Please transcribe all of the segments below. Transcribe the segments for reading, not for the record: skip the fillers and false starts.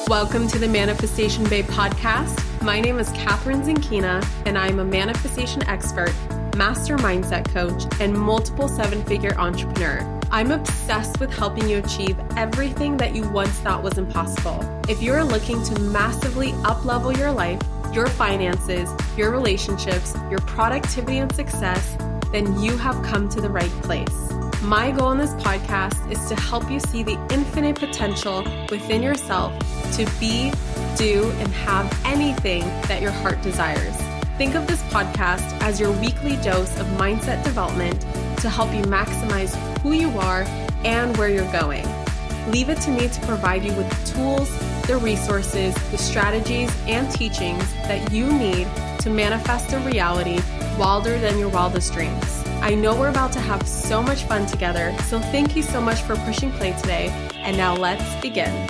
Welcome to the Manifestation Babe podcast. My name is Catherine Zinkina, and I'm a manifestation expert, master mindset coach, and multiple seven-figure entrepreneur. I'm obsessed with helping you achieve everything that you once thought was impossible. If you're looking to massively up-level your life, your finances, your relationships, your productivity and success, then you have come to the right place. My goal in this podcast is to help you see the infinite potential within yourself to be, do, and have anything that your heart desires. Think of this podcast as your weekly dose of mindset development to help you maximize who you are and where you're going. Leave it to me to provide you with the tools, the resources, the strategies, and teachings that you need to manifest a reality wilder than your wildest dreams. I know we're about to have so much fun together, so thank you so much for pushing play today. And now let's begin.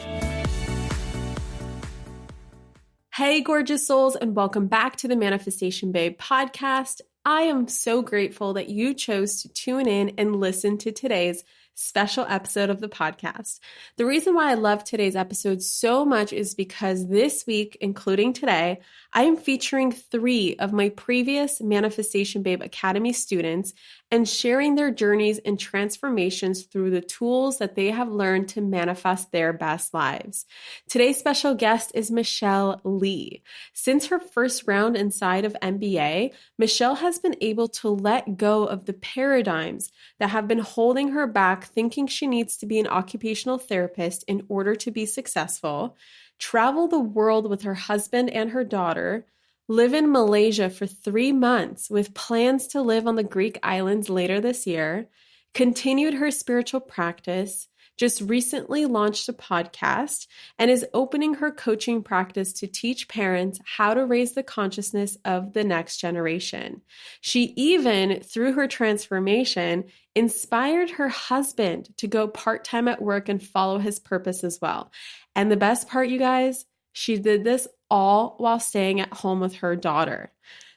Hey, gorgeous souls, and welcome back to the Manifestation Babe podcast. I am so grateful that you chose to tune in and listen to today's special episode of the podcast. The reason why I love today's episode so much is because this week, including today, I am featuring 3 of my previous Manifestation Babe Academy students and sharing their journeys and transformations through the tools that they have learned to manifest their best lives. Today's special guest is Michelle Lee. Since her first round inside of MBA, Michelle has been able to let go of the paradigms that have been holding her back, thinking she needs to be an occupational therapist in order to be successful, travel the world with her husband and her daughter, live in Malaysia for 3 months with plans to live on the Greek islands later this year, continued her spiritual practice, just recently launched a podcast, and is opening her coaching practice to teach parents how to raise the consciousness of the next generation. She even, through her transformation, inspired her husband to go part-time at work and follow his purpose as well. And the best part, you guys, she did this all while staying at home with her daughter.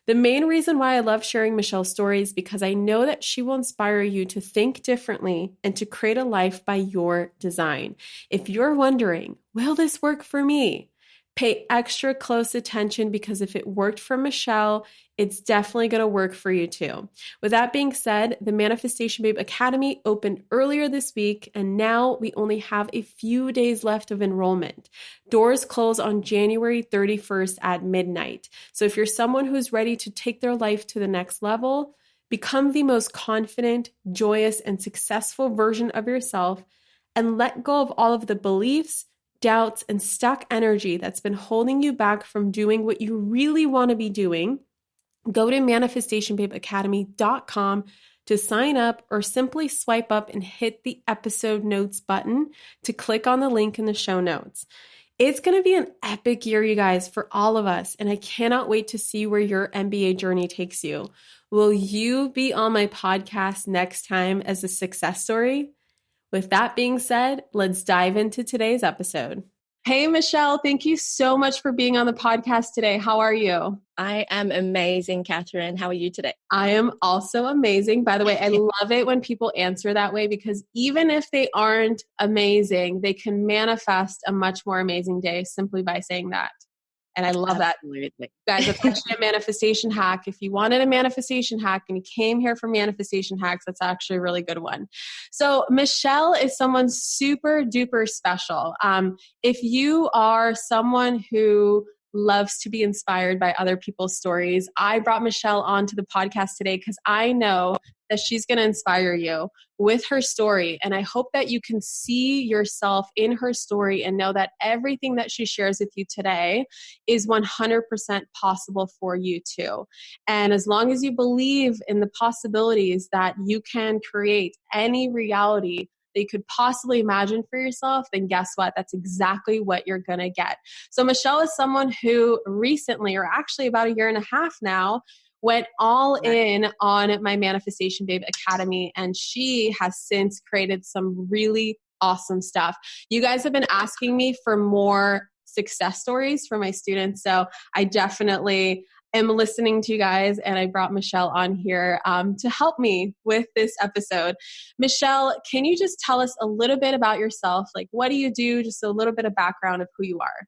The main reason why I love sharing Michelle's story is because I know that she will inspire you to think differently and to create a life by your design. If you're wondering, will this work for me? Pay extra close attention, because if it worked for Michelle, it's definitely going to work for you too. With that being said, the Manifestation Babe Academy opened earlier this week, and now we only have a few days left of enrollment. Doors close on January 31st at midnight. So if you're someone who's ready to take their life to the next level, become the most confident, joyous, and successful version of yourself, and let go of all of the beliefs, doubts, and stuck energy that's been holding you back from doing what you really want to be doing, go to manifestationbabeacademy.com to sign up, or simply swipe up and hit the episode notes button to click on the link in the show notes. It's going to be an epic year, you guys, for all of us, and I cannot wait to see where your MBA journey takes you. Will you be on my podcast next time as a success story? With that being said, let's dive into today's episode. Hey, Michelle, thank you so much for being on the podcast today. How are you? I am amazing, Catherine. How are you today? I am also amazing. By the way, I love it when people answer that way, because even if they aren't amazing, they can manifest a much more amazing day simply by saying that. And I love Absolutely. that. Guys, it's actually a manifestation hack. If you wanted a manifestation hack and you came here for manifestation hacks, that's actually a really good one. So Michelle is someone super duper special. If you are someone who loves to be inspired by other people's stories, I brought Michelle onto the podcast today because I know that she's going to inspire you with her story. And I hope that you can see yourself in her story and know that everything that she shares with you today is 100% possible for you too. And as long as you believe in the possibilities that you can create any reality that you could possibly imagine for yourself, then guess what? That's exactly what you're going to get. So Michelle is someone who recently, or actually about a year and a half now, went all in on my Manifestation Babe Academy, and she has since created some really awesome stuff. You guys have been asking me for more success stories for my students, so I definitely am listening to you guys, and I brought Michelle on here to help me with this episode. Michelle, can you just tell us a little bit about yourself? Like, what do you do? Just a little bit of background of who you are.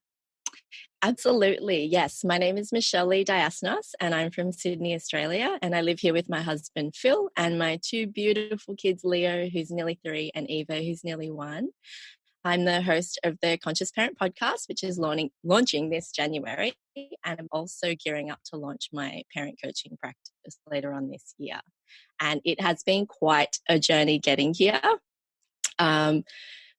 Absolutely. Yes. My name is Michelle Lee Diasinos, and I'm from Sydney, Australia. And I live here with my husband, Phil, and my two beautiful kids, Leo, who's nearly 3, and Eva, who's nearly 1. I'm the host of the Conscious Parent podcast, which is launching this January. And I'm also gearing up to launch my parent coaching practice later on this year. And it has been quite a journey getting here.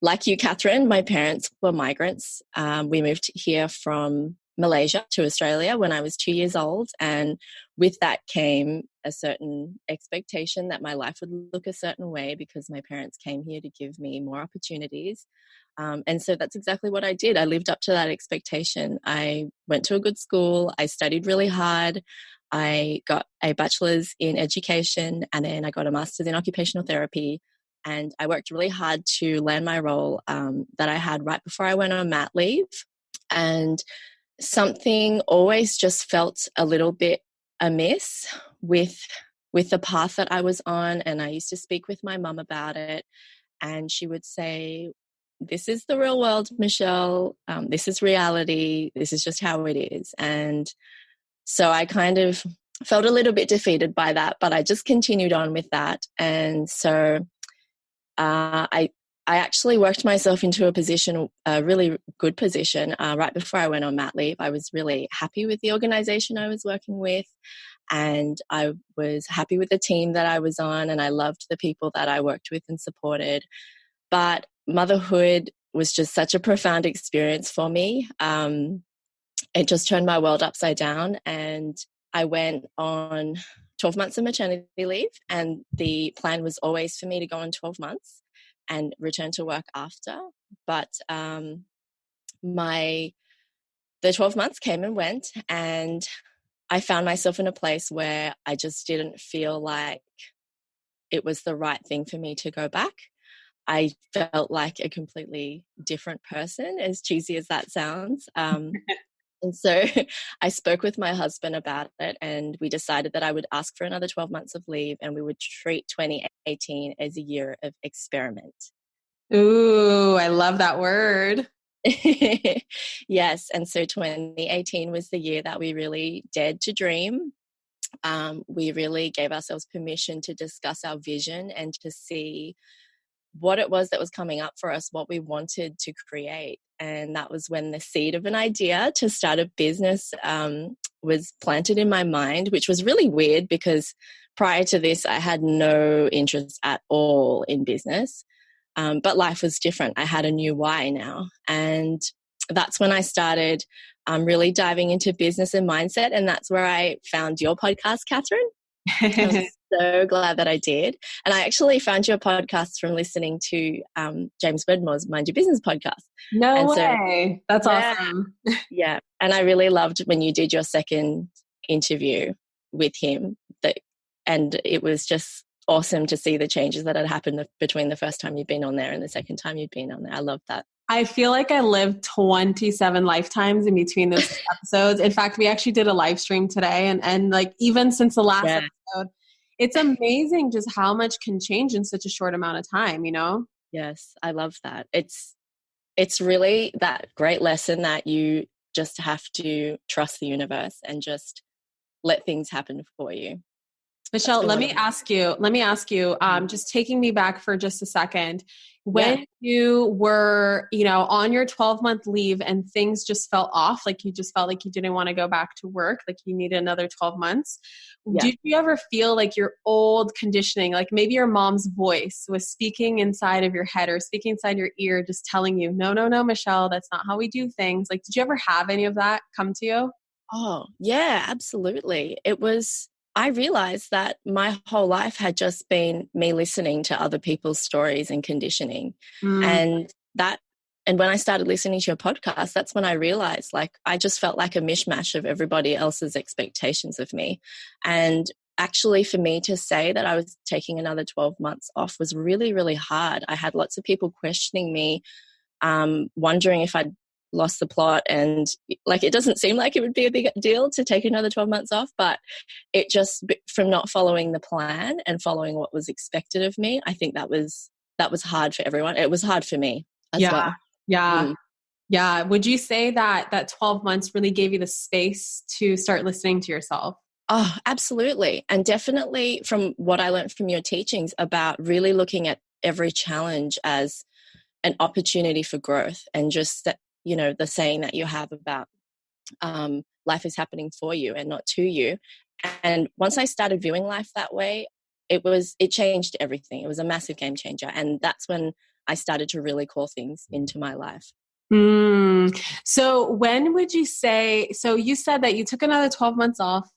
Like you, Catherine, my parents were migrants. We moved here from Malaysia to Australia when I was 2 years old. And with that came a certain expectation that my life would look a certain way because my parents came here to give me more opportunities. And so that's exactly what I did. I lived up to that expectation. I went to a good school. I studied really hard. I got a bachelor's in education, and then I got a master's in occupational therapy. And I worked really hard to land my role that I had right before I went on mat leave. And something always just felt a little bit amiss with the path that I was on. And I used to speak with my mum about it. And she would say, "This is the real world, Michelle. This is reality. This is just how it is." And so I kind of felt a little bit defeated by that, but I just continued on with that. And so I actually worked myself into a really good position, right before I went on mat leave. I was really happy with the organization I was working with, and I was happy with the team that I was on, and I loved the people that I worked with and supported. But motherhood was just such a profound experience for me. It just turned my world upside down, and I went on 12 months of maternity leave, and the plan was always for me to go on 12 months and return to work after. But the 12 months came and went, and I found myself in a place where I just didn't feel like it was the right thing for me to go back. I felt like a completely different person, as cheesy as that sounds. And so I spoke with my husband about it, and we decided that I would ask for another 12 months of leave, and we would treat 2018 as a year of experiment. Ooh, I love that word. Yes. And so 2018 was the year that we really dared to dream. We really gave ourselves permission to discuss our vision and to see what it was that was coming up for us, what we wanted to create. And that was when the seed of an idea to start a business was planted in my mind, which was really weird because prior to this, I had no interest at all in business. But life was different. I had a new why now. And that's when I started really diving into business and mindset. And that's where I found your podcast, Catherine. I'm so glad that I did. And I actually found your podcast from listening to James Wedmore's Mind Your Business podcast. No way. That's awesome. Yeah. And I really loved when you did your second interview with him. And it was just awesome to see the changes that had happened between the first time you'd been on there and the second time you'd been on there. I love that. I feel like I lived 27 lifetimes in between those episodes. In fact, we actually did a live stream today, and like even since the last episode, it's amazing just how much can change in such a short amount of time, you know? Yes, I love that. It's really that great lesson that you just have to trust the universe and just let things happen for you. Michelle, let me ask you, just taking me back for just a second, when you were, on your 12-month leave and things just felt off, like you just felt like you didn't want to go back to work, like you needed another 12 months. Did you ever feel like your old conditioning, like maybe your mom's voice was speaking inside of your head or speaking inside your ear, just telling you, no, Michelle, that's not how we do things. Like, did you ever have any of that come to you? Oh, yeah, absolutely. I realized that my whole life had just been me listening to other people's stories and conditioning. And when I started listening to your podcast, that's when I realized, like, I just felt like a mishmash of everybody else's expectations of me. And actually for me to say that I was taking another 12 months off was really, really hard. I had lots of people questioning me, wondering if I'd lost the plot, and like, it doesn't seem like it would be a big deal to take another 12 months off, but it just, from not following the plan and following what was expected of me, I think that was hard for everyone. It was hard for me as Yeah. well. Yeah. Yeah. Would you say that that 12 months really gave you the space to start listening to yourself? Oh, absolutely. And definitely from what I learned from your teachings about really looking at every challenge as an opportunity for growth, and just that, the saying that you have about life is happening for you and not to you. And once I started viewing life that way, it changed everything. It was a massive game changer. And that's when I started to really call things into my life. So when would you say, so you said that you took another 12 months off.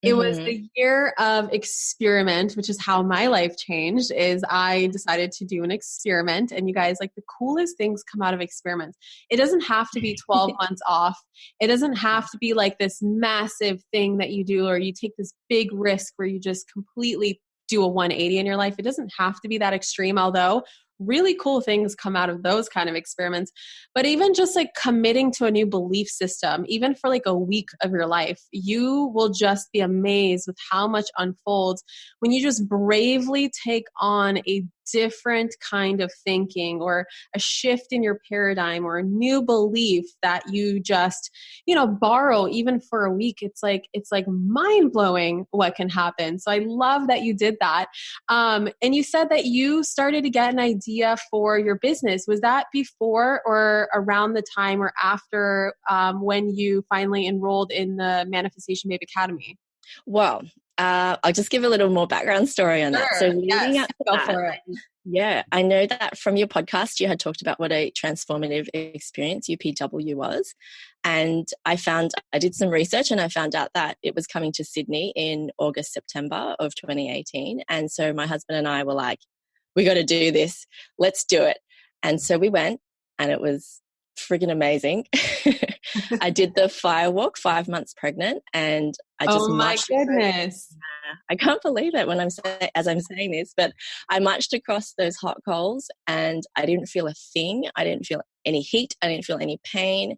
It was Mm-hmm. the year of experiment, which is how my life changed. Is I decided to do an experiment, and you guys, like, the coolest things come out of experiments. It doesn't have to be 12 months off. It doesn't have to be like this massive thing that you do, or you take this big risk where you just completely do a 180 in your life. It doesn't have to be that extreme, although really cool things come out of those kind of experiments. But even just like committing to a new belief system, even for like a week of your life, you will just be amazed with how much unfolds when you just bravely take on a different kind of thinking, or a shift in your paradigm, or a new belief that you just, borrow even for a week. It's like mind blowing what can happen. So I love that you did that. And you said that you started to get an idea for your business. Was that before or around the time or after when you finally enrolled in the Manifestation Babe Academy? Well, I'll just give a little more background story on that. So Sure. leading Yes. up to Go that, for it. yeah, I know that from your podcast, you had talked about what a transformative experience UPW was. And I did some research, and I found out that it was coming to Sydney in August, September of 2018. And so my husband and I were like, we got to do this. Let's do it. And so we went, and it was friggin' amazing. I did the firewalk 5 months pregnant, and I just Oh my marched. goodness. I can't believe it as I'm saying this, but I marched across those hot coals, and I didn't feel a thing. I didn't feel any heat. I didn't feel any pain.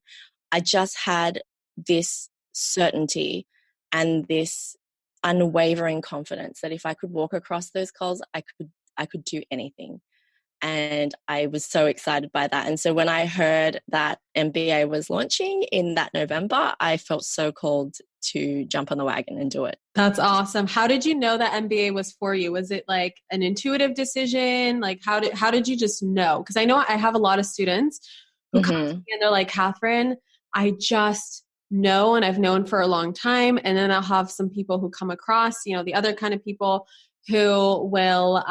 I just had this certainty and this unwavering confidence that if I could walk across those coals, I could do anything. And I was so excited by that. And so when I heard that MBA was launching in that November, I felt so called to jump on the wagon and do it. That's awesome. How did you know that MBA was for you? Was it like an intuitive decision? Like how did you just know? Because I know I have a lot of students who come to me and they're like, Catherine, I just know, and I've known for a long time. And then I'll have some people who come across, the other kind of people who will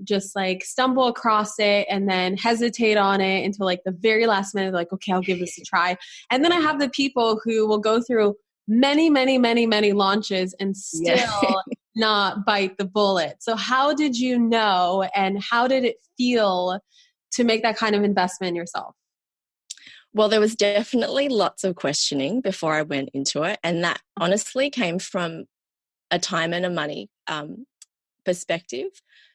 just like stumble across it and then hesitate on it until like the very last minute, like, okay, I'll give this a try. And then I have the people who will go through many, many, many, many launches and still not bite the bullet. So how did you know, and how did it feel to make that kind of investment in yourself? Well, there was definitely lots of questioning before I went into it. And that honestly came from a time and a money perspective,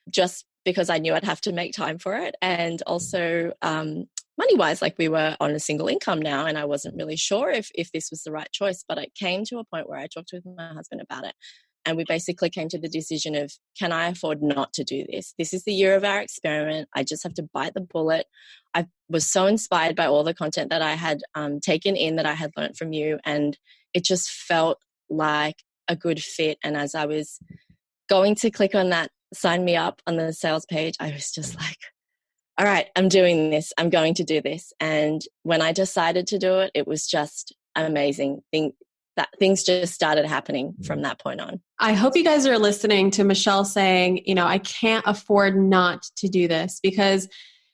just because I knew I'd have to make time for it. And also money-wise, like, we were on a single income now, and I wasn't really sure if this was the right choice. But it came to a point where I talked with my husband about it. And we basically came to the decision of, can I afford not to do this? This is the year of our experiment. I just have to bite the bullet. I was so inspired by all the content that I had taken in, that I had learned from you. And it just felt like a good fit. And as I was going to click on that sign me up on the sales page, I was just like, all right, I'm doing this. I'm going to do this. And when I decided to do it, it was just an amazing thing. That things just started happening from that point on. I hope you guys are listening to Michelle saying, I can't afford not to do this, because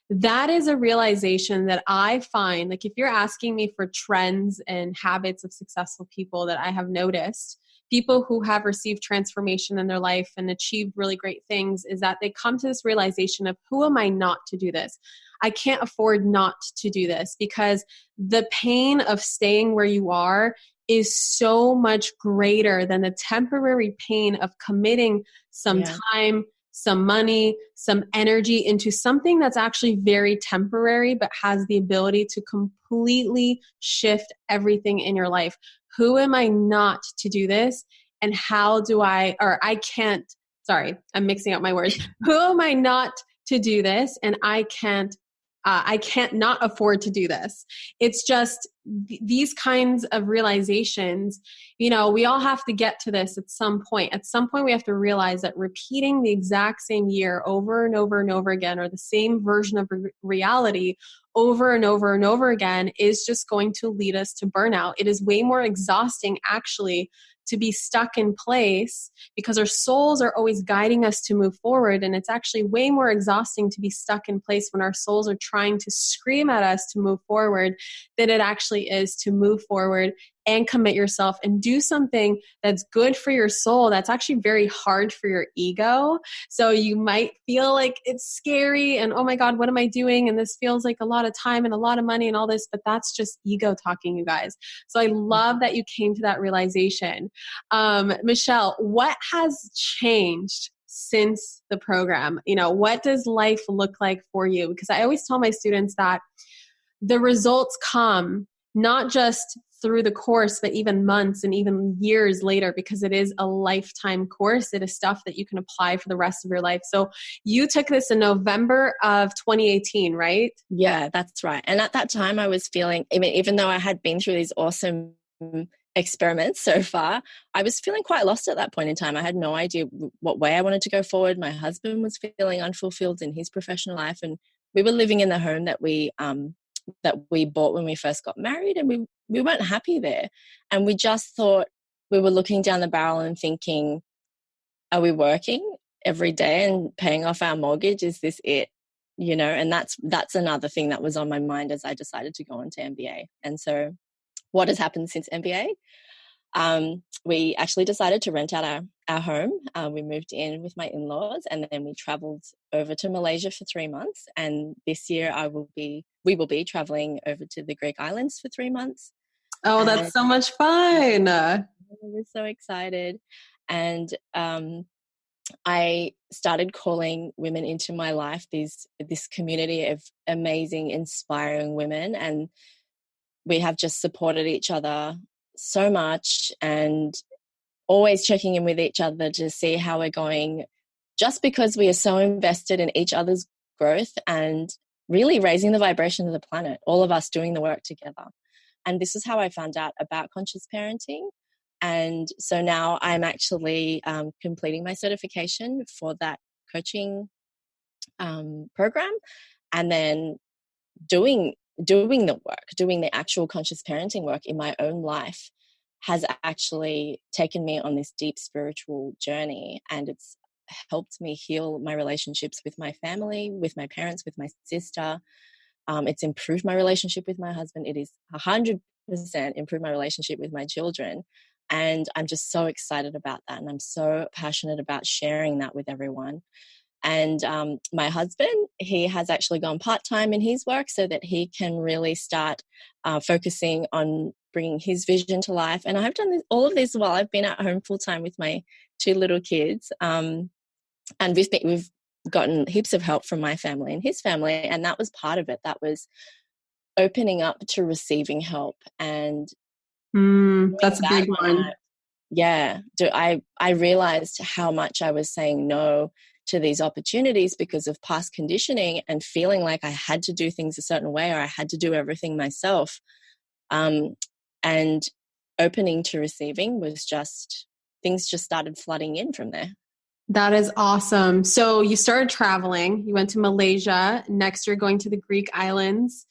that is a realization that I find, like, if you're asking me for trends and habits of successful people that I have noticed, people who have received transformation in their life and achieved really great things, is that they come to this realization of, who am I not to do this? I can't afford not to do this, because the pain of staying where you are is so much greater than the temporary pain of committing some time, some money, some energy into something that's actually very temporary, but has the ability to completely shift everything in your life. Who am I not to do this? And how do I can't, sorry, I'm mixing up my words. Who am I not to do this? And I can't not afford to do this. It's just these kinds of realizations, we all have to get to this at some point. At some point, we have to realize that repeating the exact same year over and over and over again, or the same version of reality over and over and over again, is just going to lead us to burnout. It is way more exhausting, actually, to be stuck in place, because our souls are always guiding us to move forward. And it's actually way more exhausting to be stuck in place when our souls are trying to scream at us to move forward than it actually is to move forward and commit yourself and do something that's good for your soul. That's actually very hard for your ego. So you might feel like it's scary and, oh my God, what am I doing? And this feels like a lot of time and a lot of money and all this, but that's just ego talking, you guys. So I love that you came to that realization. Michelle, what has changed since the program? What does life look like for you? Because I always tell my students that the results come not just through the course, but even months and even years later, because it is a lifetime course. It is stuff that you can apply for the rest of your life. So you took this in November of 2018, right? Yeah, that's right. And at that time I was feeling, even though I had been through these awesome experiments so far, I was feeling quite lost at that point in time. I had no idea what way I wanted to go forward. My husband was feeling unfulfilled in his professional life, and we were living in the home that we bought when we first got married, and we weren't happy there. And we just thought, we were looking down the barrel and thinking, are we working every day and paying off our mortgage? Is this it? And that's another thing that was on my mind as I decided to go on to MBA. And so what has happened since MBA? We actually decided to rent out our home. We moved in with my in-laws, and then we traveled over to Malaysia for 3 months. And this year we will be traveling over to the Greek islands for 3 months. Oh, that's so much fun. We're so excited. And I started calling women into my life, this community of amazing, inspiring women. And we have just supported each other so much, and always checking in with each other to see how we're going, just because we are so invested in each other's growth and really raising the vibration of the planet, all of us doing the work together. And this is how I found out about conscious parenting. And so now I'm actually completing my certification for that coaching program, and then doing the work, doing the actual conscious parenting work in my own life has actually taken me on this deep spiritual journey. And it's helped me heal my relationships with my family, with my parents, with my sister. It's improved my relationship with my husband. It is 100% improved my relationship with my children. And I'm just so excited about that. And I'm so passionate about sharing that with everyone. And my husband, he has actually gone part-time in his work so that he can really start focusing on bringing his vision to life. And I've done all of this while I've been at home full-time with my 2 little kids. And we've gotten heaps of help from my family and his family. And that was part of it. That was opening up to receiving help. And that's a big one. I realized how much I was saying no to these opportunities because of past conditioning and feeling like I had to do things a certain way, or I had to do everything myself. And opening to receiving was things just started flooding in from there. That is awesome. So you started traveling, you went to Malaysia. Next you're going to the Greek islands.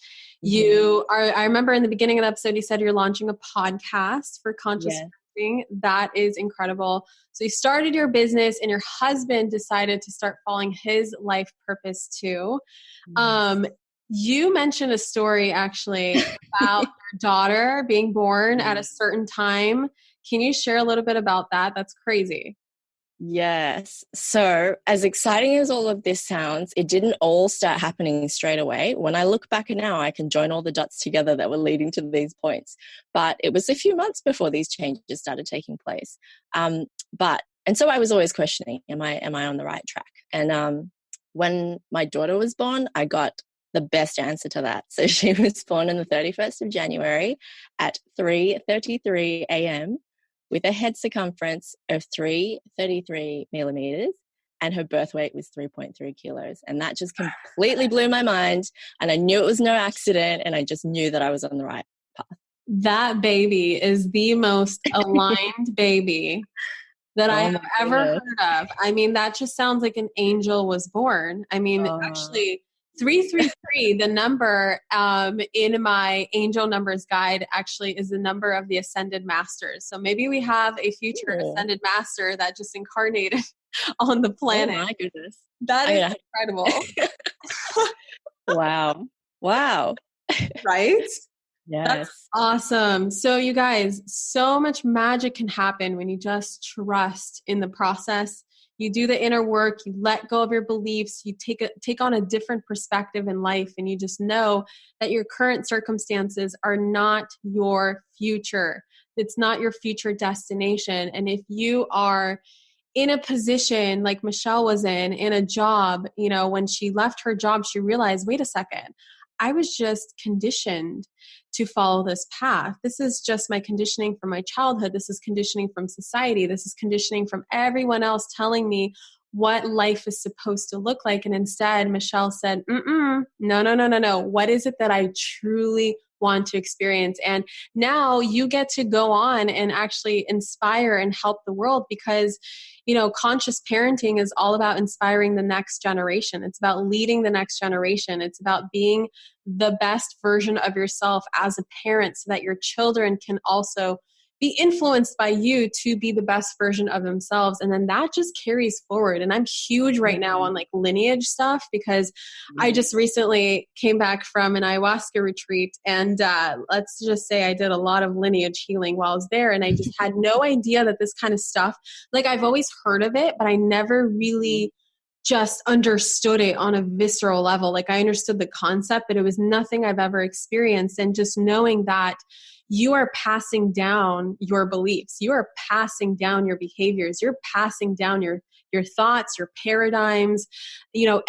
I remember in the beginning of the episode, you said you're launching a podcast for conscious parenting. That is incredible. So you started your business, and your husband decided to start following his life purpose too. You mentioned a story actually about your daughter being born at a certain time. Can you share a little bit about that? That's crazy. Yes. So as exciting as all of this sounds, it didn't all start happening straight away. When I look back now, I can join all the dots together that were leading to these points. But it was a few months before these changes started taking place. But And so I was always questioning, am I on the right track? And when my daughter was born, I got the best answer to that. So she was born on the 31st of January at 3:33 a.m. with a head circumference of 333 millimeters, and her birth weight was 3.3 kilos. And that just completely blew my mind. And I knew it was no accident, and I just knew that I was on the right path. That baby is the most aligned baby that I have ever heard of. I mean, that just sounds like an angel was born. I mean, actually, 333, the number in my angel numbers guide, actually is the number of the ascended masters. So maybe we have a future ascended master that just incarnated on the planet. Oh my goodness. That is incredible. Wow. Right? Yes. That's awesome. So you guys, so much magic can happen when you just trust in the process. You do the inner work, you let go of your beliefs, you take on a different perspective in life, and you just know that your current circumstances are not your future. It's not your future destination. And if you are in a position like Michelle was in a job, when she left her job, she realized, wait a second, I was just conditioned to follow this path. This is just my conditioning from my childhood. This is conditioning from society. This is conditioning from everyone else telling me what life is supposed to look like. And instead, Michelle said, no. What is it that I truly want to experience? And now you get to go on and actually inspire and help the world, because conscious parenting is all about inspiring the next generation. It's about leading the next generation. It's about being the best version of yourself as a parent, so that your children can also be influenced by you to be the best version of themselves. And then that just carries forward. And I'm huge right now on like lineage stuff, because I just recently came back from an ayahuasca retreat, and let's just say I did a lot of lineage healing while I was there. And I just had no idea that this kind of stuff, like I've always heard of it, but I never really just understood it on a visceral level. Like I understood the concept, but it was nothing I've ever experienced. And just knowing that you are passing down your beliefs, you are passing down your behaviors, you're passing down your thoughts, your paradigms,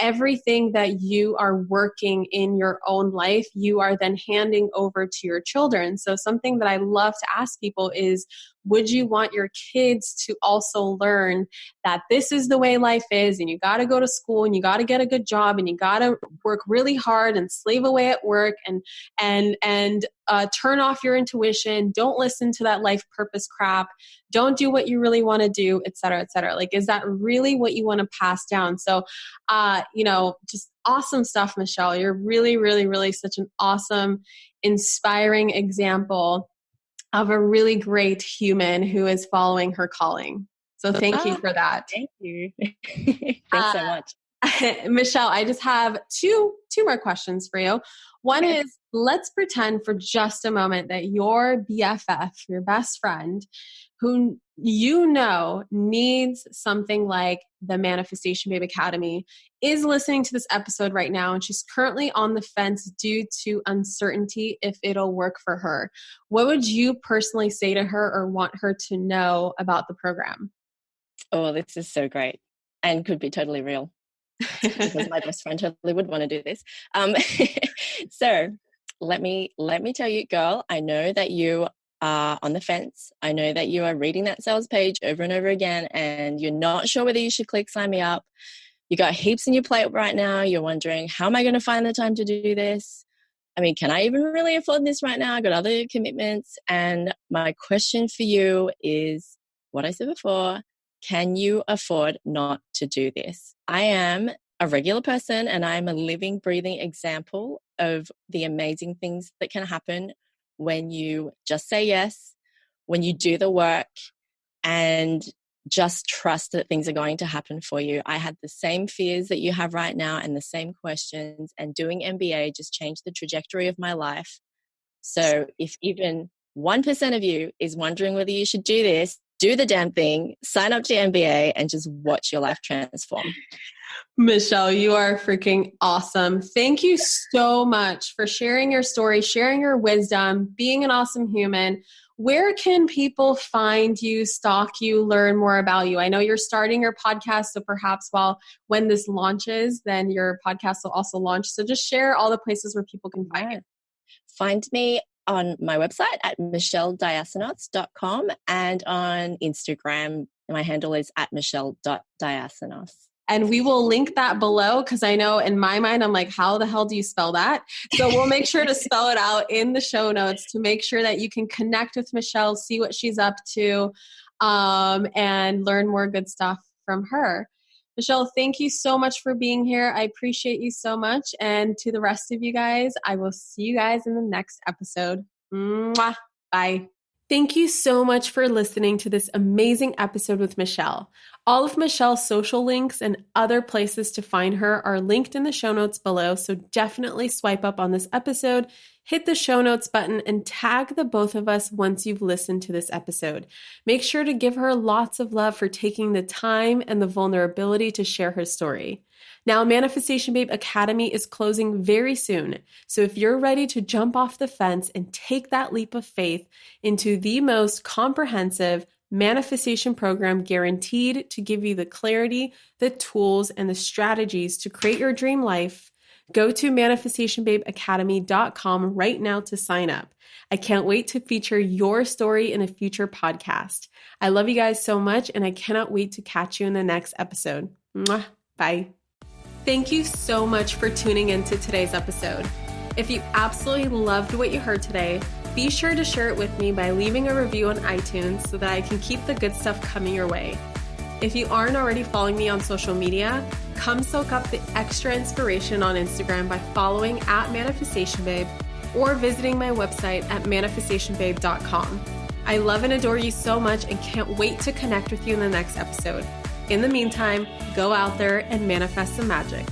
everything that you are working in your own life, you are then handing over to your children. So something that I love to ask people is, would you want your kids to also learn that this is the way life is, and you got to go to school, and you got to get a good job, and you got to work really hard and slave away at work, and turn off your intuition. Don't listen to that life purpose crap. Don't do what you really want to do, et cetera, et cetera. Like, is that really what you want to pass down? So, just awesome stuff, Michelle. You're really, really, really such an awesome, inspiring example of a really great human who is following her calling. So thank you for that. Thank you. Thanks so much. Michelle, I just have two more questions for you. One is, let's pretend for just a moment that your BFF, your best friend, who needs something like the Manifestation Babe Academy, is listening to this episode right now, and she's currently on the fence due to uncertainty if it'll work for her. What would you personally say to her or want her to know about the program? Oh, this is so great, and could be totally real. Because my best friend totally would want to do this. So let me tell you, girl, I know that you are on the fence. I know that you are reading that sales page over and over again, and you're not sure whether you should click sign me up. You got heaps in your plate right now. You're wondering, how am I going to find the time to do this? I mean, can I even really afford this right now? I got other commitments. And my question for you is what I said before. Can you afford not to do this? I am a regular person, and I'm a living, breathing example of the amazing things that can happen when you just say yes, when you do the work, and just trust that things are going to happen for you. I had the same fears that you have right now and the same questions, and doing MBA just changed the trajectory of my life. So if even 1% of you is wondering whether you should do this, do the damn thing, sign up to MBA, and just watch your life transform. Michelle, you are freaking awesome. Thank you so much for sharing your story, sharing your wisdom, being an awesome human. Where can people find you, stalk you, learn more about you? I know you're starting your podcast, so perhaps when this launches, then your podcast will also launch. So just share all the places where people can find you. Find me on my website at michellediasinos.com and on Instagram. My handle is at michelle.diasinos. And we will link that below because I know in my mind, I'm like, how the hell do you spell that? So we'll make sure to spell it out in the show notes to make sure that you can connect with Michelle, see what she's up to, and learn more good stuff from her. Michelle, thank you so much for being here. I appreciate you so much. And to the rest of you guys, I will see you guys in the next episode. Mwah. Bye. Thank you so much for listening to this amazing episode with Michelle. All of Michelle's social links and other places to find her are linked in the show notes below, so definitely swipe up on this episode, hit the show notes button, and tag the both of us once you've listened to this episode. Make sure to give her lots of love for taking the time and the vulnerability to share her story. Now, Manifestation Babe Academy is closing very soon, so if you're ready to jump off the fence and take that leap of faith into the most comprehensive manifestation program guaranteed to give you the clarity, the tools, and the strategies to create your dream life, go to manifestationbabeacademy.com right now to sign up. I can't wait to feature your story in a future podcast. I love you guys so much, and I cannot wait to catch you in the next episode. Mwah. Bye. Thank you so much for tuning into today's episode. If you absolutely loved what you heard today, be sure to share it with me by leaving a review on iTunes so that I can keep the good stuff coming your way. If you aren't already following me on social media, come soak up the extra inspiration on Instagram by following at Manifestation Babe or visiting my website at manifestationbabe.com. I love and adore you so much and can't wait to connect with you in the next episode. In the meantime, go out there and manifest some magic.